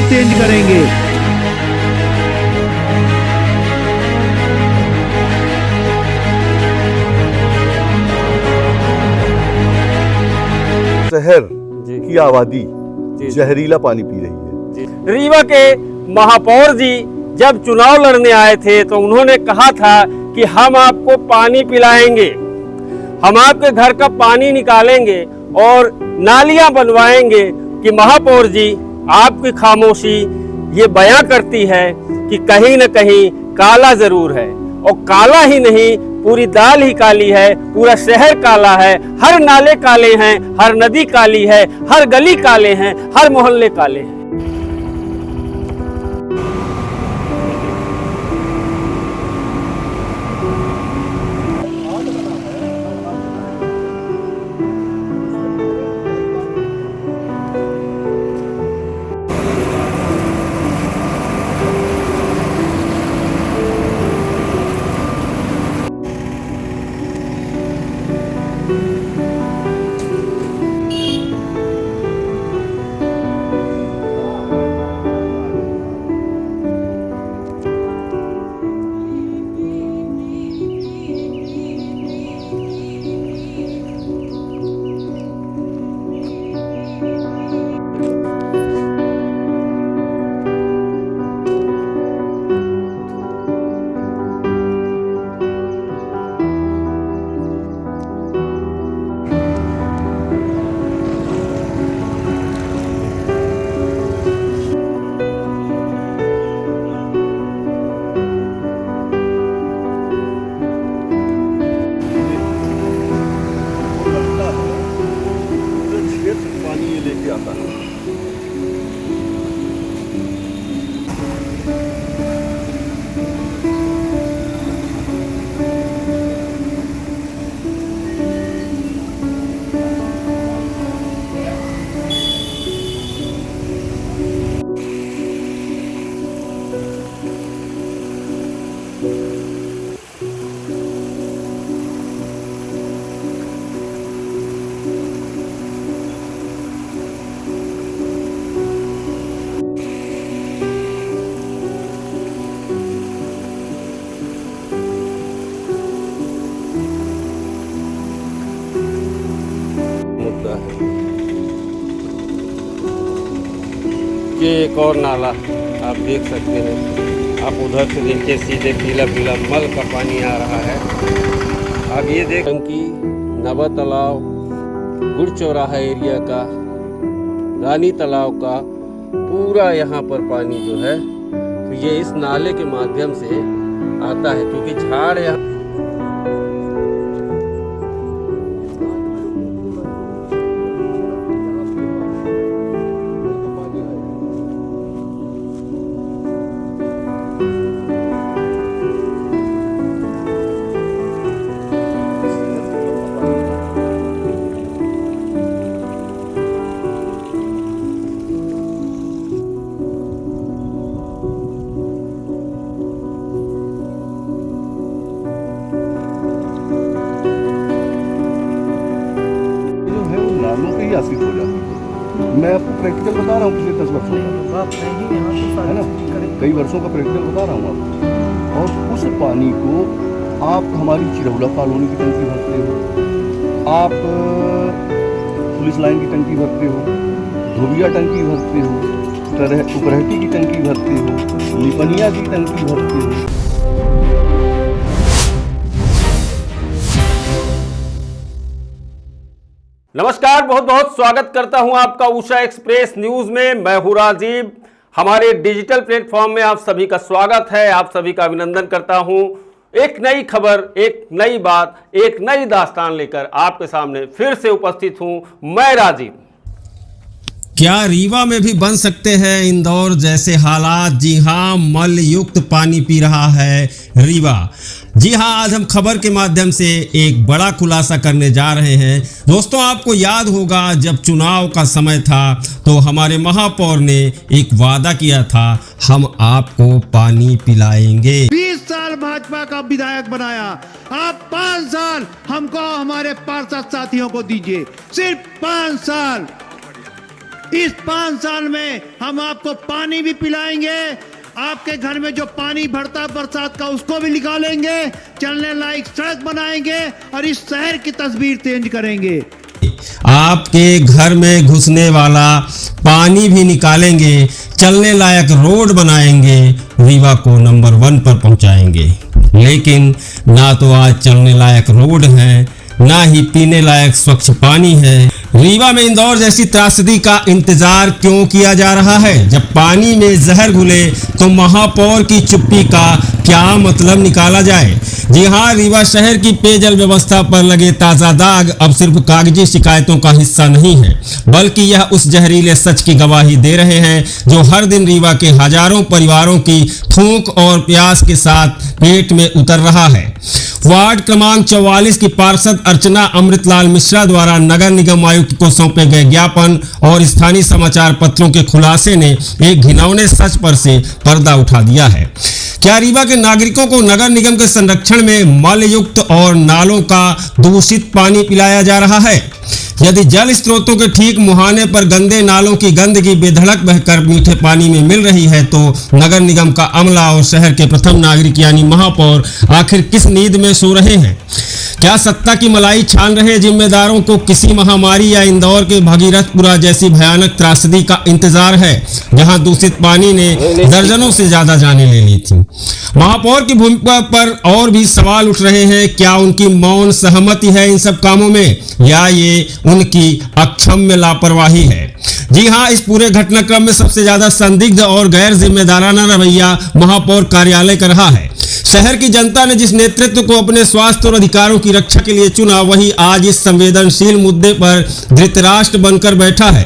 Change करेंगे। शहर की आबादी जहरीला पानी पी रही है। रीवा के महापौर जी जब चुनाव लड़ने आए थे तो उन्होंने कहा था कि हम आपको पानी पिलाएंगे, हम आपके घर का पानी निकालेंगे और नालियां बनवाएंगे। कि महापौर जी आपकी खामोशी ये बयां करती है कि कहीं न कहीं काला जरूर है, और काला ही नहीं पूरी दाल ही काली है, पूरा शहर काला है, हर नाले काले हैं, हर नदी काली है, हर गली काले हैं, हर मोहल्ले काले हैं। ये एक और नाला आप देख सकते हैं, आप उधर से देखिए सीधे पीला पीला मल का पानी आ रहा है। आप ये देख टंकी नवा तालाब गुड़ चौराहा एरिया का रानी तालाब का पूरा यहाँ पर पानी जो है तो ये इस नाले के माध्यम से आता है, क्योंकि झाड़ यहाँ आश्रित हो जाती है। मैं आपको प्रैक्टिकल बता रहा हूँ, पिछले 10 वर्षों का है ना, कई वर्षों का प्रैक्टिकल बता रहा हूँ आपको। और उस पानी को आप हमारी चिरौला कॉलोनी की टंकी भरते हो, आप पुलिस लाइन की टंकी भरते हो, धोबिया टंकी भरते हो, उपरहटी की टंकी भरते हो, लिपनिया की टंकी भरते हो। नमस्कार, बहुत बहुत स्वागत करता हूं आपका उषा एक्सप्रेस न्यूज में। मैं हूं राजीव। हमारे डिजिटल प्लेटफॉर्म में आप सभी का स्वागत है, आप सभी का अभिनंदन करता हूं। एक नई खबर, एक नई बात, एक नई दास्तान लेकर आपके सामने फिर से उपस्थित हूं मैं राजीव। क्या रीवा में भी बन सकते हैं इंदौर जैसे हालात? जी हाँ, मल युक्त पानी पी रहा है रीवा। जी हाँ, आज हम खबर के माध्यम से एक बड़ा खुलासा करने जा रहे हैं। दोस्तों, आपको याद होगा जब चुनाव का समय था तो हमारे महापौर ने एक वादा किया था, हम आपको पानी पिलाएंगे। 20 साल भाजपा का विधायक बनाया, आप 5 साल हमको हमारे पार्षद साथियों को दीजिए, सिर्फ 5 साल। इस 5 साल में हम आपको पानी भी पिलाएंगे, आपके घर में जो पानी भरता है बरसात का उसको भी निकालेंगे, चलने लायक सड़क बनाएंगे और इस शहर की तस्वीर चेंज करेंगे। आपके घर में घुसने वाला पानी भी निकालेंगे, चलने लायक रोड बनाएंगे, रीवा को नंबर 1 पर पहुंचाएंगे। लेकिन ना तो आज चलने लायक रोड है, ना ही पीने लायक स्वच्छ पानी है। रीवा में इंदौर जैसी त्रासदी का इंतजार क्यों किया जा रहा है? जब पानी में जहर घुले तो महापौर की चुप्पी का क्या मतलब निकाला जाए? जी हाँ, रीवा शहर की पेयजल व्यवस्था पर लगे ताज़ा दाग अब सिर्फ कागजी शिकायतों का हिस्सा नहीं है, बल्कि यह उस जहरीले सच की गवाही दे रहे हैं जो हर दिन रीवा के हजारों परिवारों की भूख और प्यास के साथ पेट में उतर रहा है। वार्ड क्रमांक 44 की पार्षद अर्चना अमृतलाल मिश्रा द्वारा नगर निगम आयुक्त को सौंपे गए ज्ञापन और स्थानीय समाचार पत्रों के खुलासे ने एक घिनौने सच पर से पर्दा उठा दिया है। क्या रीवा के नागरिकों को नगर निगम के संरक्षण में मलयुक्त और नालों का दूषित पानी पिलाया जा रहा है? यदि जल स्रोतों के ठीक मुहाने पर गंदे नालों की गंदगी बेधड़क बहकर मीठे पानी में मिल रही है तो नगर निगम का अमला और शहर के प्रथम नागरिक यानी महापौर आखिर किस नींद में सो रहे हैं? क्या सत्ता की मलाई छान रहे जिम्मेदारों को किसी महामारी या इंदौर के भगीरथपुरा जैसी भयानक त्रासदी का इंतजार है, जहां दूषित पानी ने दर्जनों से ज्यादा जानें ले ली थी? महापौर की भूमिका पर और भी सवाल उठ रहे हैं। क्या उनकी मौन सहमति है इन सब कामों में, या ये उनकी अक्षम्य लापरवाही है? जी हाँ, इस पूरे घटनाक्रम में सबसे ज्यादा संदिग्ध और गैर जिम्मेदाराना रवैया महापौर कार्यालय का रहा है। शहर की जनता ने जिस नेतृत्व को अपने स्वास्थ्य और अधिकारों की रक्षा के लिए चुना, वही आज इस संवेदनशील मुद्दे पर धृतराष्ट्र बनकर बैठा है।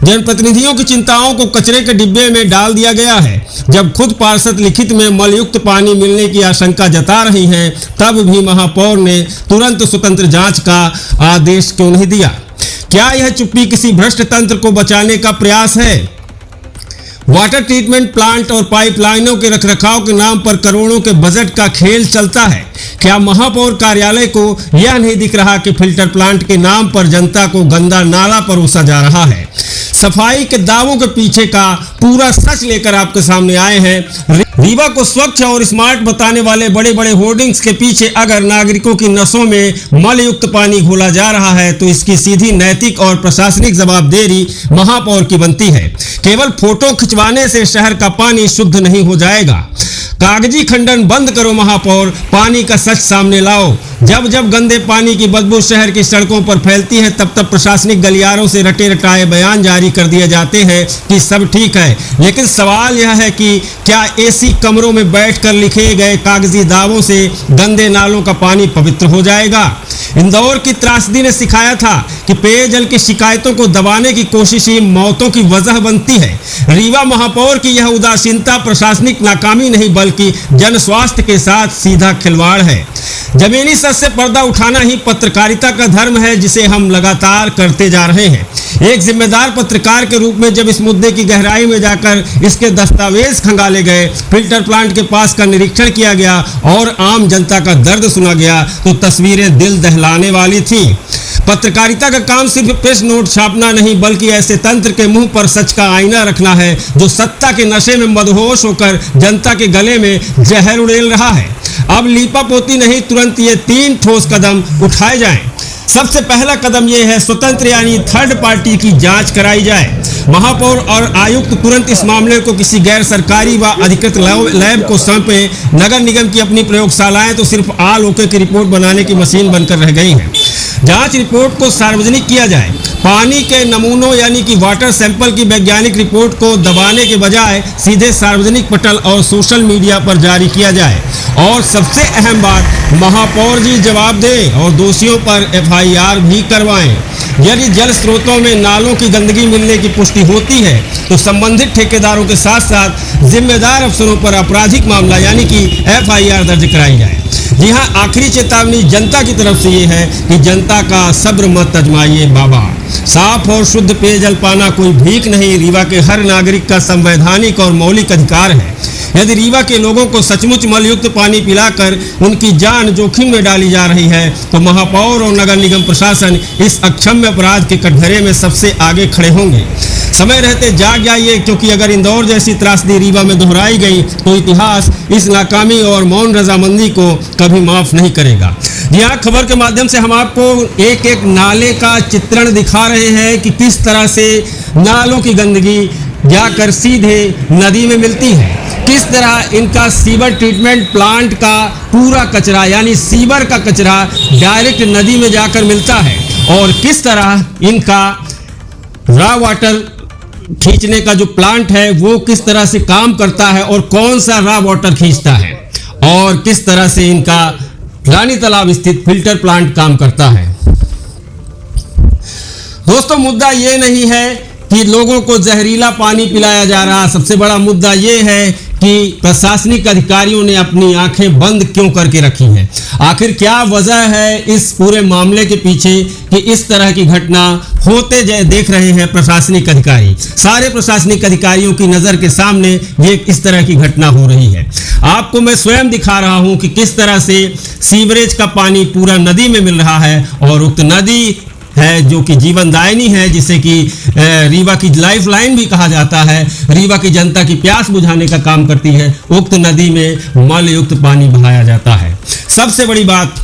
जनप्रतिनिधियों की चिंताओं को कचरे के डिब्बे में डाल दिया गया है। जब खुद पार्षद लिखित में मलयुक्त पानी मिलने की आशंका जता रही हैं, तब भी महापौर ने तुरंत स्वतंत्र जांच का आदेश क्यों नहीं दिया? क्या यह चुप्पी किसी भ्रष्ट तंत्र को बचाने का प्रयास है? वाटर ट्रीटमेंट प्लांट और पाइपलाइनों के रखरखाव के नाम पर करोड़ों के बजट का खेल चलता है। क्या महापौर कार्यालय को यह नहीं दिख रहा कि फिल्टर प्लांट के नाम पर जनता को गंदा नाला परोसा जा रहा है? सफाई के दावों के पीछे का पूरा सच लेकर आपके सामने आए हैं। रीवा को स्वच्छ और स्मार्ट बताने वाले बड़े बड़े होर्डिंग्स के पीछे अगर नागरिकों की नसों में मलयुक्त पानी घोला जा रहा है तो इसकी सीधी नैतिक और प्रशासनिक जवाबदेही महापौर की बनती है। केवल फोटो खिंचवाने से शहर का पानी शुद्ध नहीं हो जाएगा। कागजी खंडन बंद करो महापौर, पानी का सच सामने लाओ। जब जब गंदे पानी की बदबू शहर की सड़कों पर फैलती है, तब तब प्रशासनिक गलियारों से रटे रटाए बयान जारी कर दिए जाते हैं कि सब ठीक है। लेकिन सवाल यह है कि क्या एसी कमरों में बैठकर लिखे गए कागजी दावों से गंदे नालों का पानी पवित्र हो जाएगा? इंदौर की त्रासदी ने सिखाया था कि पेयजल की शिकायतों को दबाने की कोशिश ही मौतों की वजह बनती है। रीवा महापौर की यह उदासीनता प्रशासनिक नाकामी नहीं बल्कि जन स्वास्थ्य के साथ सीधा खिलवाड़ है। जमीनी सच से पर्दा उठाना ही पत्रकारिता का धर्म है, जिसे हम लगातार करते जा रहे हैं। एक जिम्मेदार पत्रकार के रूप में जब इस मुद्दे की गहराई में जाकर इसके दस्तावेज खंगाले गए, फिल्टर प्लांट के पास का निरीक्षण किया गया और आम जनता का दर्द सुना गया, तो तस्वीरें दिल दहलाने वाली थी। पत्रकारिता का काम सिर्फ प्रेस नोट छापना नहीं बल्कि ऐसे तंत्र के मुंह पर सच का आईना रखना है जो सत्ता के नशे में मदहोश होकर जनता के गले में जहर उड़ेल रहा है। अब लीपा पोती नहीं, तुरंत ये 3 ठोस कदम उठाए जाएं। सबसे पहला कदम यह है स्वतंत्र यानी थर्ड पार्टी की जांच कराई जाए। महापौर और आयुक्त तुरंत इस मामले को किसी गैर सरकारी व अधिकृत लैब को सौंपे। नगर निगम की अपनी प्रयोगशालाएं तो सिर्फ आल ओके की रिपोर्ट बनाने की मशीन बनकर रह गई हैं। जांच रिपोर्ट को सार्वजनिक किया जाए। पानी के नमूनों यानी कि वाटर सैंपल की वैज्ञानिक रिपोर्ट को दबाने के बजाय सीधे सार्वजनिक पटल और सोशल मीडिया पर जारी किया जाए। और सबसे अहम बात, महापौर जी जवाब दें और दोषियों पर FIR भी करवाएं। यदि जल स्रोतों में नालों की गंदगी मिलने की पुष्टि होती है तो संबंधित ठेकेदारों के साथ साथ जिम्मेदार अफसरों पर आपराधिक मामला यानी कि FIR दर्ज कराई जाए। जी हाँ, आखिरी चेतावनी जनता की तरफ से ये है कि जनता का सब्र मत आजमाइए बाबा। साफ और शुद्ध पेयजल पाना कोई भीख नहीं, रीवा के हर नागरिक का संवैधानिक और मौलिक अधिकार है। यदि रीवा के लोगों को सचमुच मलयुक्त पानी पिलाकर उनकी जान जोखिम में डाली जा रही है तो महापौर और नगर निगम प्रशासन इस अक्षम्य अपराध के कटघरे में सबसे आगे खड़े होंगे। समय रहते जाग जाइए, क्योंकि अगर इंदौर जैसी त्रासदी रीवा में दोहराई गई तो इतिहास इस नाकामी और मौन रजामंदी को कभी माफ नहीं करेगा। जी हाँ, खबर के माध्यम से हम आपको एक एक नाले का चित्रण दिखा रहे हैं कि किस तरह से नालों की गंदगी जाकर सीधे नदी में मिलती है, किस तरह इनका सीवर ट्रीटमेंट प्लांट का पूरा कचरा यानी सीवर का कचरा डायरेक्ट नदी में जाकर मिलता है, और किस तरह इनका रॉ वाटर खींचने का जो प्लांट है वो किस तरह से काम करता है और कौन सा रॉ वाटर खींचता है, और किस तरह से इनका रानी तालाब स्थित फिल्टर प्लांट काम करता है। दोस्तों, मुद्दा ये नहीं है कि लोगों को जहरीला पानी पिलाया जा रहा, सबसे बड़ा मुद्दा ये है कि प्रशासनिक अधिकारियों ने अपनी आंखें बंद क्यों करके रखी हैं। आखिर क्या वजह है इस पूरे मामले के पीछे कि इस तरह की घटना होते देख रहे हैं प्रशासनिक अधिकारी। सारे प्रशासनिक अधिकारियों की नज़र के सामने ये इस तरह की घटना हो रही है। आपको मैं स्वयं दिखा रहा हूं कि किस तरह से सीवरेज का पानी पूरा नदी में मिल रहा है, और उक्त नदी है जो कि जीवनदायिनी है, जिसे कि रीवा की लाइफ लाइन भी कहा जाता है, रीवा की जनता की प्यास बुझाने का काम करती है। उक्त नदी में मल युक्त पानी बहाया जाता है। सबसे बड़ी बात,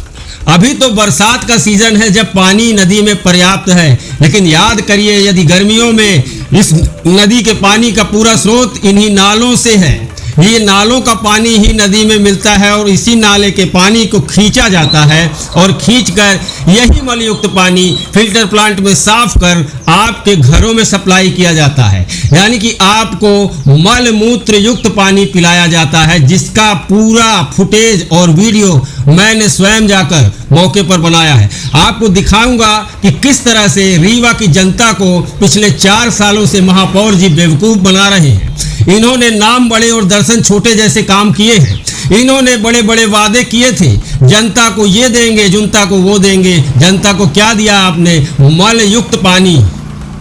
अभी तो बरसात का सीजन है जब पानी नदी में पर्याप्त है, लेकिन याद करिए यदि गर्मियों में इस नदी के पानी का पूरा स्रोत इन्हीं नालों से है, ये नालों का पानी ही नदी में मिलता है और इसी नाले के पानी को खींचा जाता है और खींचकर यही मलयुक्त पानी फिल्टर प्लांट में साफ कर आपके घरों में सप्लाई किया जाता है। यानी कि आपको मल मूत्र युक्त पानी पिलाया जाता है, जिसका पूरा फुटेज और वीडियो मैंने स्वयं जाकर मौके पर बनाया है। आपको दिखाऊंगा कि किस तरह से रीवा की जनता को पिछले 4 सालों से महापौर जी बेवकूफ़ बना रहे हैं। इन्होंने नाम बड़े और दर्शन छोटे जैसे काम किए हैं। इन्होंने बड़े बड़े वादे किए थे, जनता को ये देंगे, जनता को वो देंगे। जनता को क्या दिया आपने? मल युक्त पानी,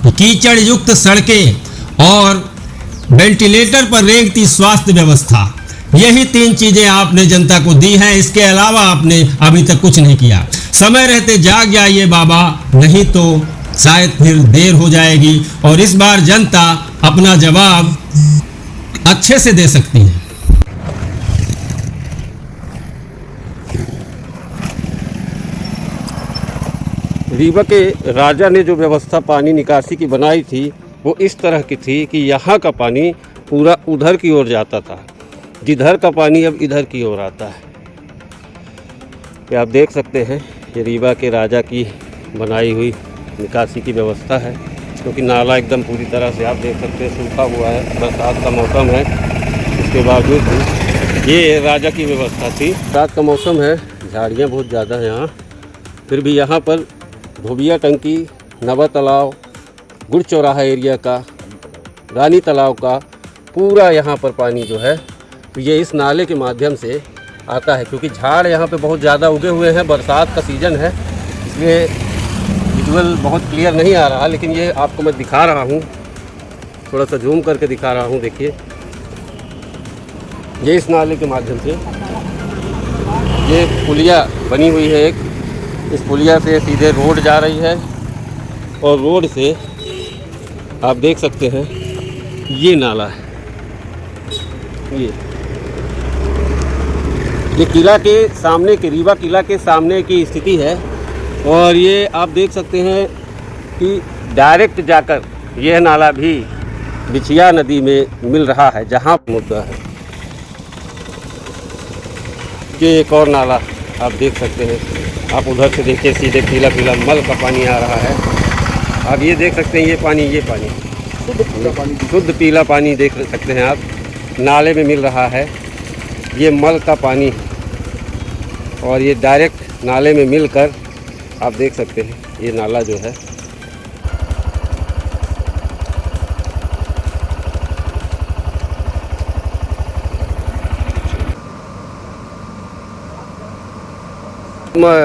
कीचड़ युक्त सड़कें और वेंटिलेटर पर रेंगती स्वास्थ्य व्यवस्था। यही 3 चीजें आपने जनता को दी हैं। इसके अलावा आपने अभी तक कुछ नहीं किया। समय रहते जाग जाइए बाबा, नहीं तो शायद फिर देर हो जाएगी और इस बार जनता अपना जवाब अच्छे से दे सकती है। रीवा के राजा ने जो व्यवस्था पानी निकासी की बनाई थी वो इस तरह की थी कि यहाँ का पानी पूरा उधर की ओर जाता था, जिधर का पानी अब इधर की ओर आता है। ये आप देख सकते हैं, ये रीवा के राजा की बनाई हुई निकासी की व्यवस्था है, क्योंकि नाला एकदम पूरी तरह से आप देख सकते हैं सूखा हुआ है। बरसात का मौसम है, इसके बावजूद भी ये राजा की व्यवस्था थी। बरसात का मौसम है, झाड़ियाँ बहुत ज़्यादा हैं यहाँ, फिर भी यहाँ पर धोबिया टंकी, नवा तालाब, गुड़ चौराहा एरिया का, रानी तालाब का पूरा यहाँ पर पानी जो है तो ये इस नाले के माध्यम से आता है। क्योंकि झाड़ यहाँ पे बहुत ज़्यादा उगे हुए हैं, बरसात का सीज़न है, इसलिए विजुअल बहुत क्लियर नहीं आ रहा, लेकिन ये आपको मैं दिखा रहा हूँ, थोड़ा सा जूम करके दिखा रहा हूँ। देखिए, ये इस नाले के माध्यम से ये पुलिया बनी हुई है एक, इस पुलिया से सीधे रोड जा रही है और रोड से आप देख सकते हैं ये नाला है। ये किला के सामने के, रीवा किला के सामने की स्थिति है और ये आप देख सकते हैं कि डायरेक्ट जाकर यह नाला भी बिछिया नदी में मिल रहा है, जहाँ मुद्दा है। ये एक और नाला आप देख सकते हैं, आप उधर से देखिए, सीधे पीला पीला मल का पानी आ रहा है। आप ये देख सकते हैं, ये पानी शुद्ध पीला पानी देख सकते हैं आप, नाले में मिल रहा है। ये मल का पानी और ये डायरेक्ट नाले में मिलकर आप देख सकते हैं, ये नाला जो है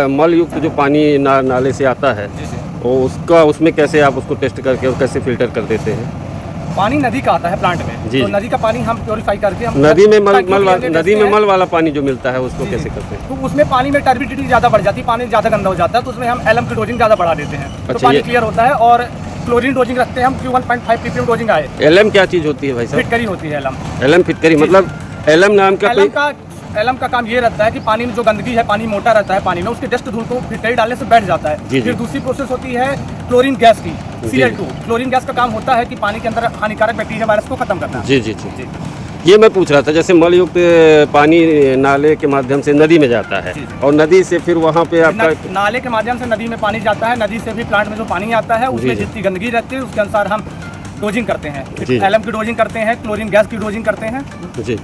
मल युक्त जो पानी नाले से आता है, वो उसमें कैसे आप उसको टेस्ट करके और कैसे फ़िल्टर कर देते हैं? पानी नदी का आता है प्लांट में, जी। तो नदी का पानी हम प्योरीफाई करके हम नदी में नदी मल वाला पानी जो मिलता है उसको कैसे करते हैं? तो उसमें पानी में टर्बिडिटी ज़्यादा बढ़ जाती है, पानी ज़्यादा गंदा हो जाता है, तो उसमें हम एलएम की डोजिंग ज़्यादा बढ़ा देते हैं, तो अच्छा, पानी ये- क्लियर होता है। और क्लोरीन डोजिंग रखते हैं हम, Q1.5 ppm डोजिंग आए, एलएम क्या चीज़ होती है भाई साहब? फिटकरी होती है एलएम। एलएम फिटकरी मतलब एलएम नाम का कोई एलएम का काम ये रहता है कि पानी में जो गंदगी है, पानी मोटा रहता है पानी में, उसके डस्ट धूल को फिटकरी डालने से बैठ जाता जी, है। फिर जी। दूसरी प्रोसेस होती है क्लोरीन गैस की, जी। Cl2। क्लोरीन गैस का काम होता है कि पानी के अंदर हानिकारक बैक्टीरिया वायरस को खत्म करना। जी जी जी। ये मैं पूछ रहा था, जैसे मल युक्त पानी नाले के माध्यम से नदी में जाता है जी, जी। और नदी से फिर वहाँ पे आपका नाले के माध्यम से नदी में पानी जाता है, नदी से भी प्लांट में जो पानी आता है उसमें जी, जी। जितनी गंदगी रहती है उसके अनुसार हम डोजिंग करते हैं। जी। एलएम की डोजिंग करते हैं, क्लोरीन गैस की डोजिंग करते हैं। जी।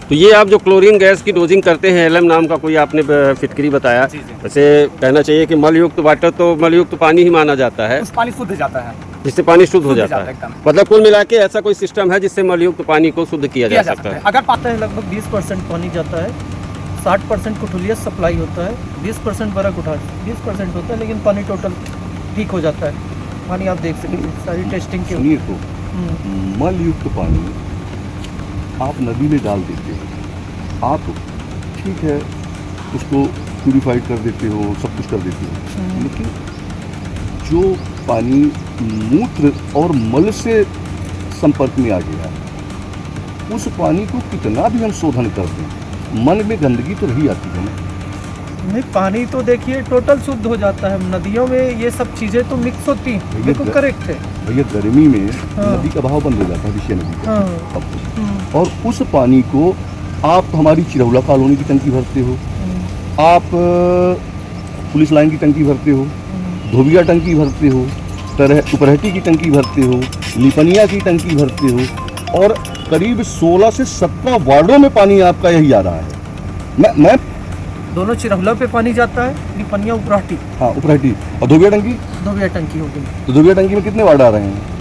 तो ये आप जो क्लोरीन गैस की डोजिंग करते हैं, एलएम नाम का कोई आपने फिटकरी बताया, जी, जी। वैसे कहना चाहिए कि मल युक्त वाटर तो मल युक्त पानी ही माना जाता है, उस पानी शुद्ध जाता है, जिससे पानी शुद्ध हो शुद्ध जाता जाता है। है एकदम। मतलब कुल मिला के ऐसा कोई सिस्टम है जिससे मल युक्त पानी को शुद्ध किया जा सकता है? अगर आता है लगभग 20% पानी जाता है, 60% कुठुलिया सप्लाई होता है, 20% बड़ा कुठार 20% होता है, लेकिन पानी टोटल ठीक हो जाता है। पानी आप देख सकते हैं सारी टेस्टिंग के सुनिए तो मल युक्त पानी आप नदी में डाल देते हो, आप ठीक है उसको प्यूरिफाइड कर देते हो, सब कुछ कर देते हो, लेकिन जो पानी मूत्र और मल से संपर्क में आ गया है, उस पानी को कितना भी हम शोधन कर दें, मन में गंदगी तो रही आती है ना। नहीं, पानी तो देखिए टोटल शुद्ध हो जाता है। नदियों में ये सब चीज़ें तो मिक्स होती हैं, बिल्कुल करेक्ट है। भैया गर्मी में हाँ। नदी का बहाव बंद हो जाता है, विषय नदी का। हाँ। अब और उस पानी को आप हमारी चिरौला कॉलोनी की टंकी भरते हो, आप पुलिस लाइन की टंकी भरते हो, धोबिया टंकी भरते हो, उपरहटी की टंकी भरते हो, लिपनिया की टंकी भरते हो, और करीब 16 से 17 वार्डों में पानी आपका यही आ रहा है। मैं दोनों चिरहुला पे पानी जाता है, लिपनिया उपराटी हाँ, उपरहटी और धोबिया टंकी, धोबिया टंकी हो गई। तो धोबिया टंकी में कितने वार्ड आ रहे हैं?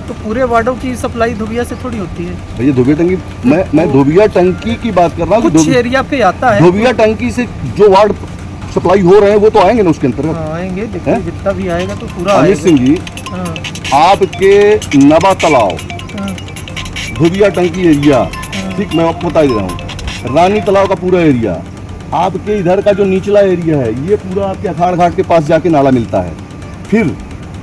तो पूरे वार्डों की सप्लाई धोबिया से थोड़ी होती है, भैया धोबिया टंकी, मैं धोबिया टंकी की बात कर रहा हूँ। कुछ एरिया पे आता है। धोबिया टंकी से जो वार्ड सप्लाई हो रहे हैं वो तो आएंगे ना उसके अंतर्गत। हाँ, आएंगे, देखिए हैं? जितना भी आएगा तो पूरा अमित आएगा। सिंह जी, हाँ, आपके नवा तालाब, हाँ, धोबिया टंकी एरिया, ठीक, मैं आपको बता दे रहा हूँ, रानी तालाब का पूरा एरिया, आपके इधर का जो निचला एरिया है ये पूरा आपके अखाड़ घाट के पास जाके नाला मिलता है। फिर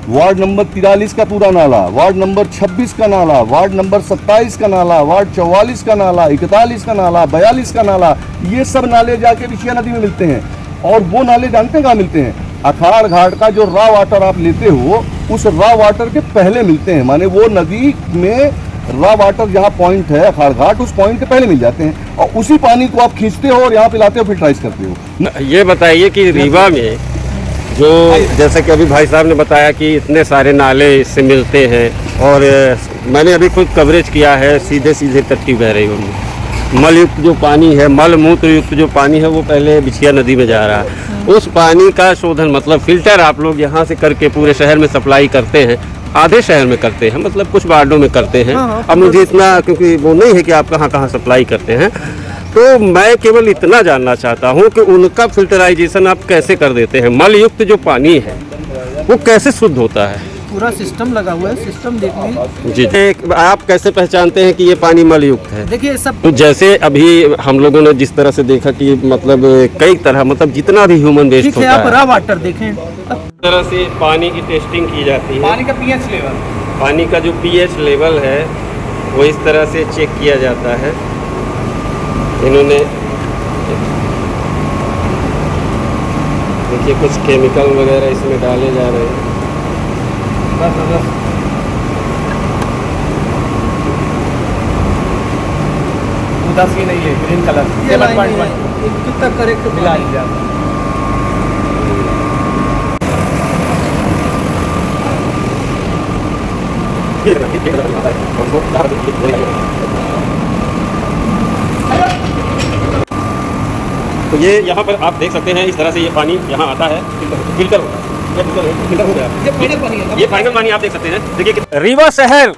वार्ड नंबर 43 का पूरा नाला, वार्ड नंबर 26 का नाला, वार्ड नंबर 27 का नाला, वार्ड 44 का नाला, 41 का नाला, 42 का नाला, ये सब नाले जाके विषया नदी में मिलते हैं। और वो नाले जानते हैं कहाँ मिलते हैं? अखाड़ घाट का जो रॉ वाटर आप लेते हो उस रॉ वाटर के पहले मिलते हैं, माने वो नदी में रॉ वाटर जहाँ पॉइंट है अखाड़ घाट, उस पॉइंट के पहले मिल जाते हैं, और उसी पानी को आप खींचते हो और यहाँ पिलाते हो, फिल्टराइज करते हो। ये बताइए कि रीवा में जो जैसे कि अभी भाई साहब ने बताया कि इतने सारे नाले इससे मिलते हैं, और मैंने अभी खुद कवरेज किया है, सीधे सीधे टट्टी बह रही होंगी। मल युक्त जो पानी है, मल मूत्र युक्त जो पानी है वो पहले बिछिया नदी में जा रहा है। उस पानी का शोधन मतलब फिल्टर आप लोग यहाँ से करके पूरे शहर में सप्लाई करते हैं? आधे शहर में करते हैं, मतलब कुछ वार्डों में करते हैं। हाँ, अब मुझे इतना क्योंकि वो नहीं है कि आप कहाँ कहाँ सप्लाई करते हैं, तो मैं केवल इतना जानना चाहता हूँ कि उनका फिल्टराइजेशन आप कैसे कर देते हैं? मल युक्त जो पानी है वो कैसे शुद्ध होता है? पूरा सिस्टम लगा हुआ है, सिस्टम देखिए। जी, आप कैसे पहचानते हैं कि ये पानी मल युक्त है? देखिए सब तो जैसे अभी हम लोगों ने जिस तरह से देखा कि मतलब कई तरह, मतलब जितना भी ह्यूमन वेस्ट ठीक है, होता आप है, रॉ वाटर देखें। इस तरह से पानी की टेस्टिंग की जाती है। पानी का पीएच लेवल, पानी का जो पीएच लेवल है वो इस तरह से चेक किया जाता है। इन्होंने देखिए कुछ केमिकल वगैरह इसमें डाले जा रहे हैं। बस उदासी नहीं है, ग्रीन कलर, ये लाइन 7.1 कितना करेक्ट मिला लीजिए। तो ये यहाँ पर आप देख सकते हैं, इस तरह से ये पानी यहाँ आता है, फिल्टर होता है, फिल्टर हो गया। ये फाइनल पानी है, ये फाइनल पानी आप देख सकते हैं। देखिए रीवा शहर,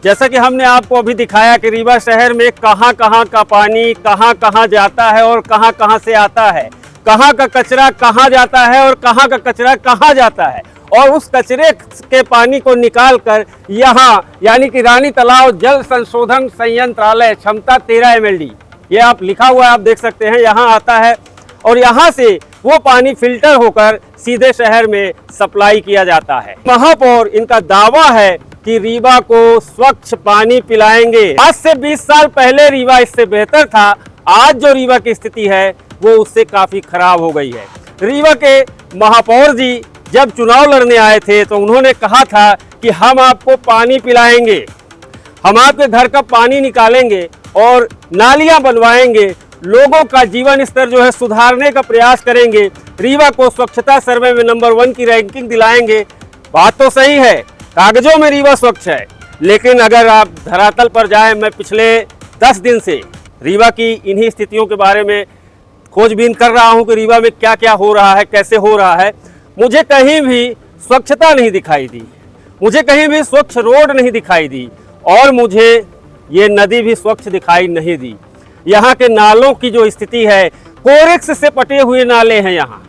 जैसा कि हमने आपको अभी दिखाया कि रीवा शहर में कहाँ कहाँ का पानी कहाँ कहाँ जाता है और कहाँ कहाँ से आता है, कहाँ का कचरा कहाँ जाता है और कहाँ का कचरा कहाँ जाता है, और उस कचरे के पानी को निकालकर यहाँ यानी कि रानी तालाब जल संशोधन संयंत्रालय क्षमता 13 MLD, ये आप लिखा हुआ है, आप देख सकते हैं, यहाँ आता है और यहाँ से वो पानी फिल्टर होकर सीधे शहर में सप्लाई किया जाता है। महापौर इनका दावा है कि रीवा को स्वच्छ पानी पिलाएंगे। आज से 20 साल पहले रीवा इससे बेहतर था, आज जो रीवा की स्थिति है वो उससे काफी खराब हो गई है। रीवा के महापौर जी जब चुनाव लड़ने आए थे तो उन्होंने कहा था कि हम आपको पानी पिलाएंगे, हम आपके घर का पानी निकालेंगे और नालियां बनवाएंगे, लोगों का जीवन स्तर जो है सुधारने का प्रयास करेंगे, रीवा को स्वच्छता सर्वे में नंबर 1 की रैंकिंग दिलाएंगे। बात तो सही है, कागजों में रीवा स्वच्छ है, लेकिन अगर आप धरातल पर जाएं, मैं पिछले 10 दिन से रीवा की इन्हीं स्थितियों के बारे में खोजबीन कर रहा हूं कि रीवा में क्या क्या हो रहा है, कैसे हो रहा है। मुझे कहीं भी स्वच्छता नहीं दिखाई दी, मुझे कहीं भी स्वच्छ रोड नहीं दिखाई दी और मुझे ये नदी भी स्वच्छ दिखाई नहीं दी। यहाँ के नालों की जो स्थिति है, कोरेक्स से पटे हुए नाले हैं। यहाँ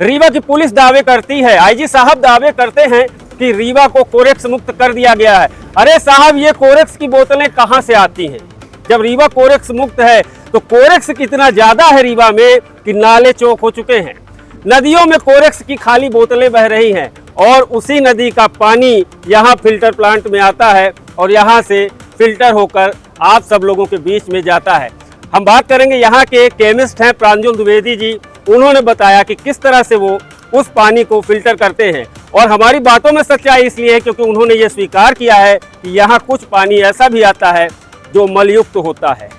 रीवा की पुलिस दावे करती है, आईजी साहब दावे करते हैं कि रीवा को कोरेक्स मुक्त कर दिया गया है। अरे साहब, ये कोरेक्स की बोतलें कहाँ से आती हैं? जब रीवा कोरेक्स मुक्त है तो कोरेक्स कितना ज्यादा है रीवा में कि नाले चौक हो चुके हैं। नदियों में कोरेक्स की खाली बोतलें बह रही हैं और उसी नदी का पानी यहाँ फिल्टर प्लांट में आता है और यहाँ से फिल्टर होकर आप सब लोगों के बीच में जाता है। हम बात करेंगे, यहाँ के केमिस्ट हैं प्रांजल द्विवेदी जी, उन्होंने बताया कि किस तरह से वो उस पानी को फिल्टर करते हैं और हमारी बातों में सच्चाई इसलिए है क्योंकि उन्होंने ये स्वीकार किया है कि यहाँ कुछ पानी ऐसा भी आता है जो मलयुक्त होता है,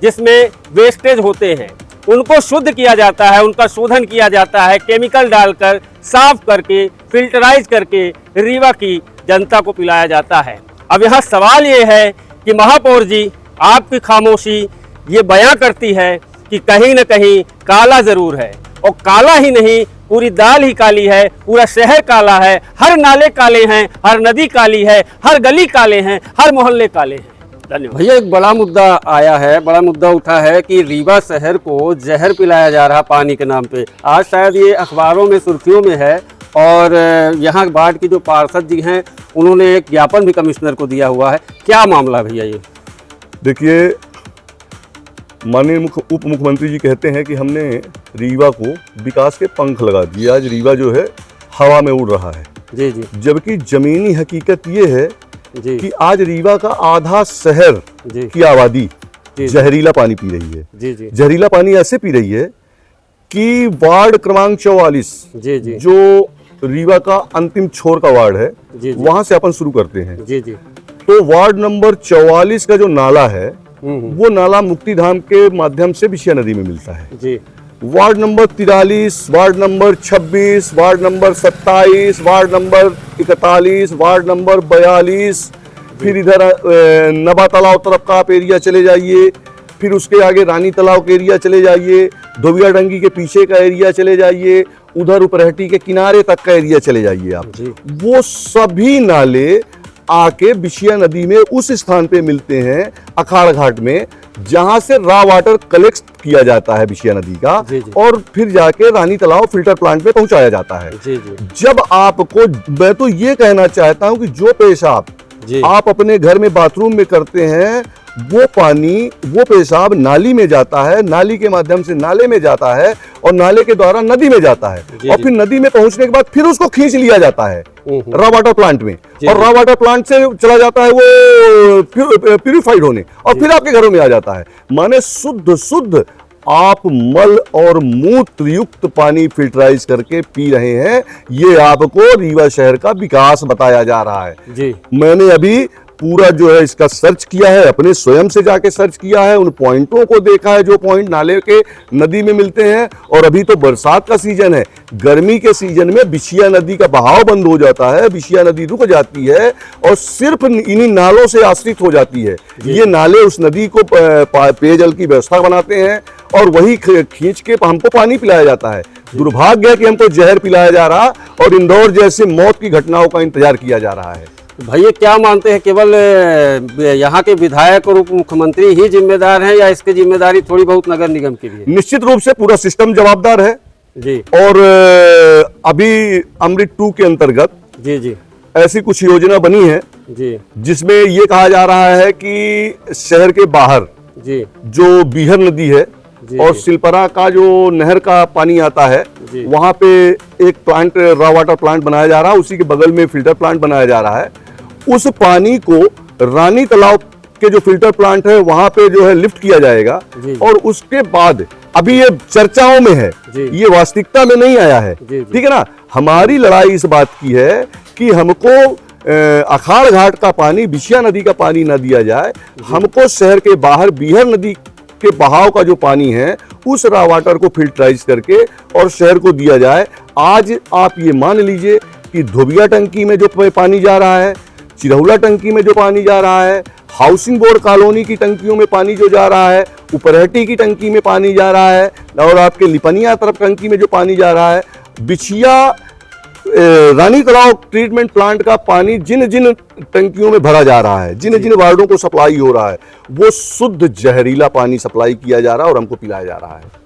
जिसमें वेस्टेज होते हैं, उनको शुद्ध किया जाता है, उनका शोधन किया जाता है, केमिकल डालकर साफ करके फिल्टराइज करके रीवा की जनता को पिलाया जाता है। अब यहाँ सवाल ये है कि महापौर जी, आपकी खामोशी ये बयां करती है कि कहीं न कहीं काला जरूर है, और काला ही नहीं, पूरी दाल ही काली है, पूरा शहर काला है, हर नाले काले हैं, हर नदी काली है, हर गली काले हैं, हर मोहल्ले काले हैं। धन्यवाद। भैया, एक बड़ा मुद्दा आया है, बड़ा मुद्दा उठा है कि रीवा शहर को जहर पिलाया जा रहा पानी के नाम पे। आज शायद ये अखबारों में सुर्खियों में है और यहाँ बाढ़ की जो पार्षद जी हैं उन्होंने एक ज्ञापन भी कमिश्नर को दिया हुआ है। क्या मामला भैया ये? देखिए, माननीय उप मुख्यमंत्री जी कहते हैं कि हमने रीवा को विकास के पंख लगा दिए, आज रीवा जो है हवा में उड़ रहा है। जी जी। जबकि जमीनी हकीकत ये है जी कि आज रीवा का आधा शहर जी की आबादी जी जहरीला पानी पी रही है। जी जी जहरीला पानी ऐसे पी रही है कि वार्ड क्रमांक 44 जी जी जो रीवा का अंतिम छोर का वार्ड है, जी जी वहां से अपन शुरू करते हैं। जी जी तो वार्ड नंबर 44 का जो नाला है वो नाला मुक्तिधाम के माध्यम से विषया नदी में मिलता है। जी। Ward number 43, ward number 26, ward number 27, ward number 41, ward number 42, फिर इधर नबा तालाब तरफ का आप एरिया चले जाइए, फिर उसके आगे रानी तालाब के एरिया चले जाइए, धोबिया डंगी के पीछे का एरिया चले जाइए, उधर उपरहटी के किनारे तक का एरिया चले जाइए आप। वो सभी नाले आके विषया नदी में उस स्थान पे मिलते हैं, अखाड़ घाट में, जहां से रॉ वाटर कलेक्ट किया जाता है विषया नदी का, और फिर जाके रानी तालाब फिल्टर प्लांट में पहुंचाया जाता है। जी जी। जब आपको, मैं तो ये कहना चाहता हूं कि जो पेशाब आप अपने घर में बाथरूम में करते हैं, वो पानी, वो पेशाब नाली में जाता है, नाली के माध्यम से नाले में जाता है और नाले के द्वारा नदी में जाता है, और फिर नदी में पहुंचने के बाद फिर उसको खींच लिया जाता है रॉ वाटर प्लांट में, और रॉ वाटर प्लांट से चला जाता है वो प्यूरिफाइड होने, और फिर आपके घरों में आ जाता है। माने शुद्ध आप मल और मूत्र युक्त पानी फिल्टराइज करके पी रहे हैं। ये आपको रीवा शहर का विकास बताया जा रहा है। जी। मैंने अभी पूरा जो है इसका सर्च किया है, अपने स्वयं से जाके सर्च किया है, उन पॉइंटों को देखा है जो पॉइंट नाले के नदी में मिलते हैं। और अभी तो बरसात का सीजन है, गर्मी के सीजन में विषया नदी का बहाव बंद हो जाता है, विषया नदी रुक जाती है और सिर्फ इन्हीं नालों से आश्रित हो जाती है। ये नाले उस नदी को पेयजल की व्यवस्था बनाते हैं और वही खींच के हमको पानी पिलाया जाता है। दुर्भाग्य है कि हमको जहर पिलाया जा रहा और इंदौर जैसे मौत की घटनाओं का इंतजार किया जा रहा है। भैया, क्या मानते हैं केवल यहाँ के विधायक और उप मुख्यमंत्री ही जिम्मेदार हैं या इसकी जिम्मेदारी थोड़ी बहुत नगर निगम की भी है? निश्चित रूप से पूरा सिस्टम जवाबदार है। जी और अभी अमृत 2 के अंतर्गत जी जी ऐसी कुछ योजना बनी है जी जिसमें ये कहा जा रहा है कि शहर के बाहर जी जो बीहर नदी है जी, और जी। सिलपरा का जो नहर का पानी आता है जी। वहां पे एक प्लांट, रॉ वाटर प्लांट बनाया जा रहा है, उसी के बगल में फिल्टर प्लांट बनाया जा रहा है। उस पानी को रानी तालाब के जो फिल्टर प्लांट है वहां पे जो है लिफ्ट किया जाएगा जी। और उसके बाद अभी ये चर्चाओं में है, जी। ये वास्तविकता में नहीं आया है। जी, जी। ठीक है ना। हमारी लड़ाई इस बात की है कि हमको अखाड़ घाट का पानी, बिछिया नदी का पानी ना दिया जाए, हमको शहर के बाहर बीहर नदी के बहाव का जो पानी है उस रॉ वाटर को फिल्टराइज करके और शहर को दिया जाए। आज आप ये मान लीजिए कि धोबिया टंकी में जो पानी जा रहा है, चिरहुला टंकी में जो पानी जा रहा है, हाउसिंग बोर्ड कॉलोनी की टंकियों में पानी जो जा रहा है, उपरहटी की टंकी में पानी जा रहा है और आपके लिपनिया तरफ टंकी में जो पानी जा रहा है, बिछिया रानी तालाब ट्रीटमेंट प्लांट का पानी जिन जिन टंकियों में भरा जा रहा है, जिन जिन वार्डों को सप्लाई हो रहा है, वो शुद्ध जहरीला पानी सप्लाई किया जा रहा है और हमको पिलाया जा रहा है।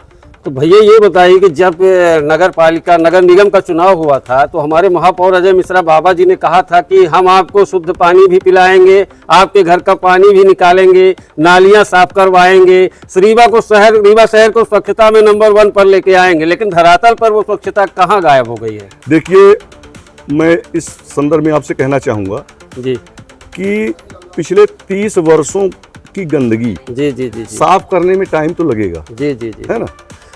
तो भैया ये बताइए कि जब नगर निगम का चुनाव हुआ था तो हमारे महापौर अजय मिश्रा बाबा जी ने कहा था कि हम आपको शुद्ध पानी भी पिलाएंगे, आपके घर का पानी भी निकालेंगे, नालियां साफ करवाएंगे, रीवा शहर को स्वच्छता में नंबर 1 पर लेके आएंगे, लेकिन धरातल पर वो स्वच्छता कहाँ गायब हो गई है? देखिए, मैं इस संदर्भ में आपसे कहना चाहूंगा जी कि पिछले 30 वर्षों की गंदगी जी जी जी जी साफ करने में टाइम तो लगेगा, जी जी जी है ना।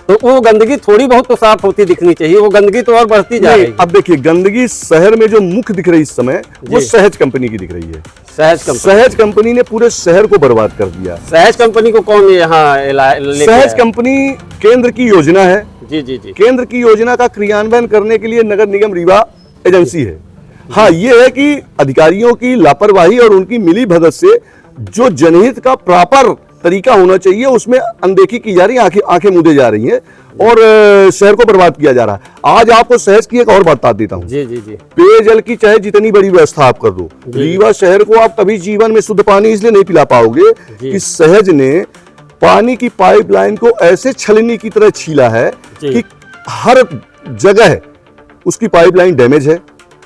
तो वो गंदगी थोड़ी बहुत तो साफ होती दिखनी चाहिए, वो गंदगी तो और बढ़ती जा रही है। अब देखिए, गंदगी शहर में जो मुख्य दिख रही इस समय वो जी। सहज कंपनी की दिख रही है। सहज कंपनी ने पूरे शहर को बर्बाद कर दिया। सहज कंपनी को कौन यहाँ सहज कंपनी केंद्र की योजना है। जी जी जी केंद्र की योजना का क्रियान्वयन करने के लिए नगर निगम रीवा एजेंसी है। हाँ, ये है कि अधिकारियों की लापरवाही और उनकी मिली भगत से जो जनहित का प्रॉपर तरीका होना चाहिए उसमें अनदेखी की जा रही है, आंखें मुदे जा रही हैं और शहर को बर्बाद किया जा रहा है। आज आपको सहज की एक और बात बता देता हूँ। जी जी जी पेयजल की चाहे जितनी बड़ी व्यवस्था आप कर दो, रीवा शहर को आप कभी जीवन में शुद्ध पानी इसलिए नहीं पिला पाओगे कि सहज ने पानी की पाइपलाइन को ऐसे छलनी की तरह छीला है कि हर जगह उसकी पाइपलाइन डैमेज है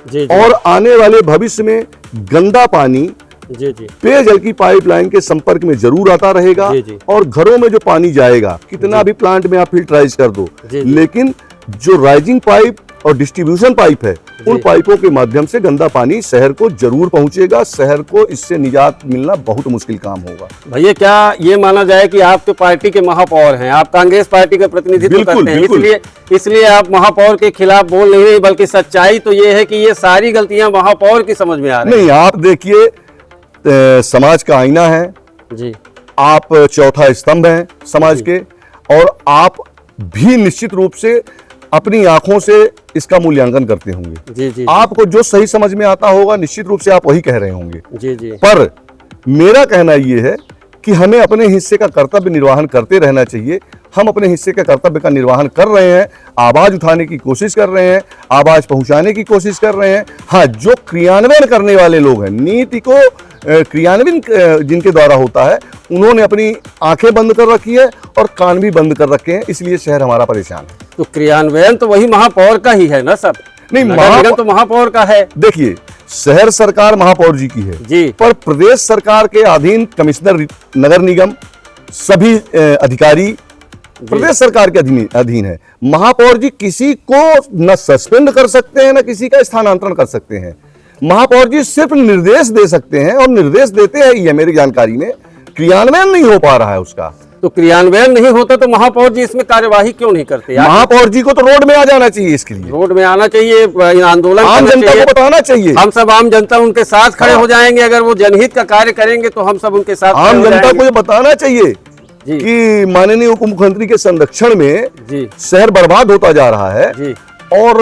जी और आने वाले भविष्य में गंदा पानी जी जी पेयजल की पाइपलाइन के संपर्क में जरूर आता रहेगा। जी, जी। और घरों में जो पानी जाएगा, कितना भी प्लांट में आप फिल्टराइज कर दो, जी, जी। लेकिन जो राइजिंग पाइप और डिस्ट्रीब्यूशन पाइप है, उन पाइपों के माध्यम से गंदा पानी शहर को जरूर पहुंचेगा। शहर को इससे निजात मिलना बहुत मुश्किल काम होगा। भैया, क्या ये माना जाए कि आप तो पार्टी के महापौर हैं, आप कांग्रेस पार्टी का प्रतिनिधित्व करते हैं, इसलिए आप महापौर के खिलाफ बोल नहीं रहे, बल्कि सच्चाई तो ये है कि ये सारी गलतियां महापौर की समझ में आ रही नहीं, आप देखिए, समाज का आईना है जी, आप चौथा स्तंभ हैं समाज के, और आप भी निश्चित रूप से अपनी आंखों से इसका मूल्यांकन करते होंगे। जी जी आपको जो सही समझ में आता होगा निश्चित रूप से आप वही कह रहे होंगे। जी जी पर मेरा कहना यह है कि हमें अपने हिस्से का कर्तव्य निर्वहन करते रहना चाहिए। हम अपने हिस्से के कर्तव्य का निर्वहन कर रहे हैं, आवाज उठाने की कोशिश कर रहे हैं, आवाज पहुंचाने की कोशिश कर रहे हैं। हाँ, जो क्रियान्वयन करने वाले लोग हैं, नीति को क्रियान्वयन जिनके द्वारा होता है, उन्होंने अपनी आंखें बंद कर रखी है और कान भी बंद कर रखे हैं, इसलिए शहर हमारा परेशान है। तो क्रियान्वयन तो वही महापौर का ही है ना सब? नहीं, तो महापौर का है। देखिए, शहर सरकार महापौर जी की है जी, पर प्रदेश सरकार के अधीन कमिश्नर नगर निगम सभी अधिकारी प्रदेश सरकार के अधीन है। महापौर जी किसी को न सस्पेंड कर सकते हैं, न किसी का स्थानांतरण कर सकते हैं। महापौर जी सिर्फ निर्देश दे सकते हैं और निर्देश देते हैं, ये मेरी जानकारी में क्रियान्वयन नहीं हो पा रहा है उसका। तो क्रियान्वयन नहीं होता तो महापौर जी इसमें कार्यवाही क्यों नहीं करते? महापौर जी को तो रोड में आ जाना चाहिए, इसके लिए रोड में आना चाहिए, आंदोलन आम जनता को बताना चाहिए। हम सब आम जनता उनके साथ खड़े हो जाएंगे, अगर वो जनहित का कार्य करेंगे तो हम सब उनके साथ आम जनता को ये बताना चाहिए जी कि माननीय उप मुख्यमंत्री के संरक्षण में जी शहर बर्बाद होता जा रहा है जी, और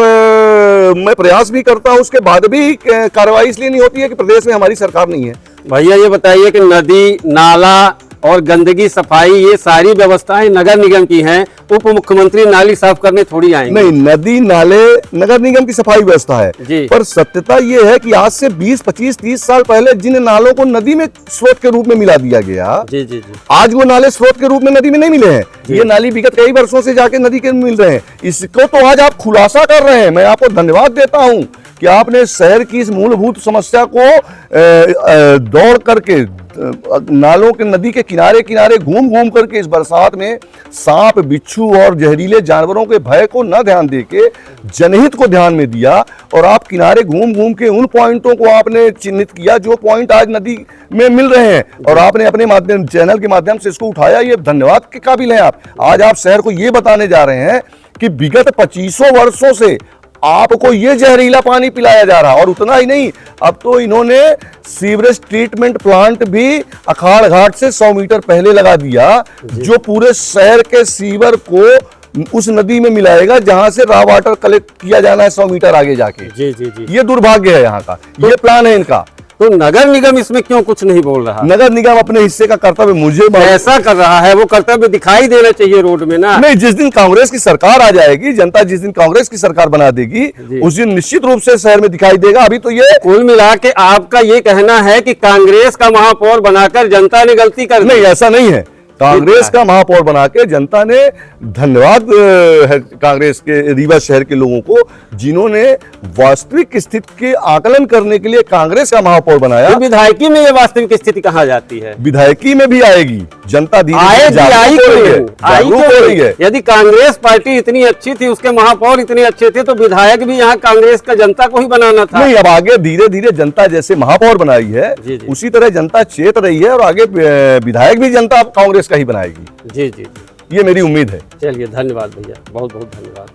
मैं प्रयास भी करता हूं, उसके बाद भी कार्रवाई इसलिए नहीं होती है कि प्रदेश में हमारी सरकार नहीं है। भैया ये बताइए कि नदी नाला और गंदगी सफाई ये सारी व्यवस्थाएं नगर निगम की हैं। उप मुख्यमंत्री नाली साफ करने थोड़ी आएंगे। नहीं, नदी नाले नगर निगम की सफाई व्यवस्था है जी। पर सत्यता ये है कि आज से 20, 25, 30 साल पहले जिन नालों को नदी में स्रोत के रूप में मिला दिया गया, जी जी जी, आज वो नाले स्रोत के रूप में नदी में नहीं मिले हैं। ये नाली विगत कई वर्षों से जाके नदी के मिल रहे हैं। इसको तो आज आप खुलासा कर रहे हैं। मैं आपको धन्यवाद देता हूं कि आपने शहर की इस मूलभूत समस्या को दौड़ करके नालों के नदी के किनारे किनारे घूम घूम करके इस बरसात में सांप, बिच्छू और जहरीले जानवरों के भय को न ध्यान देके जनहित को ध्यान में दिया और आप किनारे घूम घूम के उन पॉइंटों को आपने चिन्हित किया जो पॉइंट आज नदी में मिल रहे हैं और आपने अपने माध्यम चैनल के माध्यम से इसको उठाया। ये धन्यवाद के काबिल हैं आप। आज आप शहर को ये बताने जा रहे हैं कि विगत 25 वर्षों से आपको ये जहरीला पानी पिलाया जा रहा। और उतना ही नहीं, अब तो इन्होंने सीवरेज ट्रीटमेंट प्लांट भी अखाड़ घाट से 100 मीटर पहले लगा दिया जो पूरे शहर के सीवर को उस नदी में मिलाएगा जहां से रॉ वाटर कलेक्ट किया जाना है 100 मीटर आगे जाके। जी जी जी, ये दुर्भाग्य है यहाँ का। ये प्लान है इनका। तो नगर निगम इसमें क्यों कुछ नहीं बोल रहा? नगर निगम अपने हिस्से का कर्तव्य मुझे ऐसा कर रहा है, वो कर्तव्य दिखाई देना चाहिए रोड में ना। नहीं, जिस दिन कांग्रेस की सरकार आ जाएगी, जनता जिस दिन कांग्रेस की सरकार बना देगी उस दिन निश्चित रूप से शहर में दिखाई देगा। अभी तो ये कुल मिला के आपका ये कहना है कि कांग्रेस का महापौर बनाकर जनता ने गलती कर दी। नहीं, ऐसा नहीं है। कांग्रेस का महापौर बना के जनता ने धन्यवाद है कांग्रेस के रीवा शहर के लोगों को जिन्होंने वास्तविक स्थिति के आकलन करने के लिए कांग्रेस का महापौर बनाया। तो विधायकी में ये वास्तविक स्थिति कहाँ जाती है? विधायकी में भी आएगी। जनता आई जागरूक हो रही है। यदि कांग्रेस पार्टी इतनी अच्छी थी, उसके महापौर इतने अच्छे थे, तो विधायक भी यहाँ कांग्रेस का जनता को ही बनाना था। नहीं, अब आगे धीरे धीरे जनता जैसे महापौर बनाई है उसी तरह जनता चेत रही है और आगे विधायक भी जनता कांग्रेस का ही बनाएगी। जी जी जी, ये मेरी उम्मीद है। चलिए, धन्यवाद भैया, बहुत बहुत धन्यवाद।